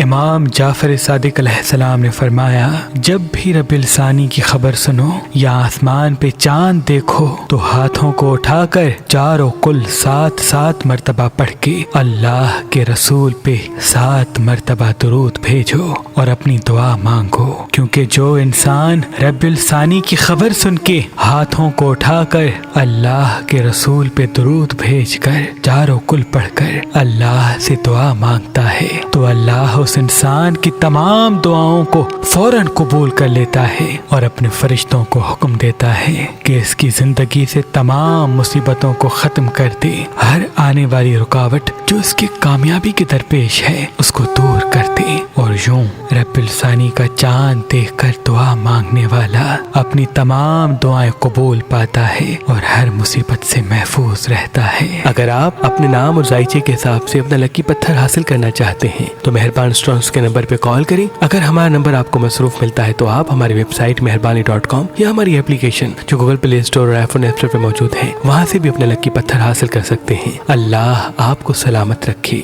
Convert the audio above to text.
امام جعفر صادق علیہ السلام نے فرمایا، جب بھی ربیع الثانی کی خبر سنو یا آسمان پہ چاند دیکھو تو ہاتھوں کو اٹھا کر چاروں کل 7 مرتبہ پڑھ کے اللہ کے رسول پہ 7 مرتبہ درود بھیجو اور اپنی دعا مانگو، کیونکہ جو انسان ربیع الثانی کی خبر سن کے ہاتھوں کو اٹھا کر اللہ کے رسول پہ درود بھیج کر چاروں کل پڑھ کر اللہ سے دعا مانگتا ہے تو اللہ اس انسان کی تمام دعاؤں کو فوراً قبول کر لیتا ہے اور اپنے فرشتوں کو حکم دیتا ہے کہ اس کی زندگی سے تمام مصیبتوں کو ختم کر دے، ہر آنے والی رکاوٹ جو اس کی کامیابی کے درپیش ہے اس کو دور کر دے، اور یوں ربیع الثانی کا چاند دیکھ کر دعا مانگنے والا اپنی تمام دعائیں قبول پاتا ہے اور ہر مصیبت سے محفوظ رہتا ہے۔ اگر آپ اپنے نام اور ذائچے کے حساب سے اپنا لکی پتھر حاصل کرنا چاہتے ہیں تو مہربان اسٹونز کے نمبر پہ کال کریں۔ اگر ہمارا نمبر آپ کو مصروف ملتا ہے تو آپ ہماری ویب سائٹ مہربانی.com یا ہماری اپلیکیشن جو گوگل پلے اسٹور اور آئی فون ایپ اسٹور پہ موجود ہے وہاں سے بھی اپنا لکی پتھر حاصل کر سکتے ہیں۔ اللہ آپ کو سلامت رکھے۔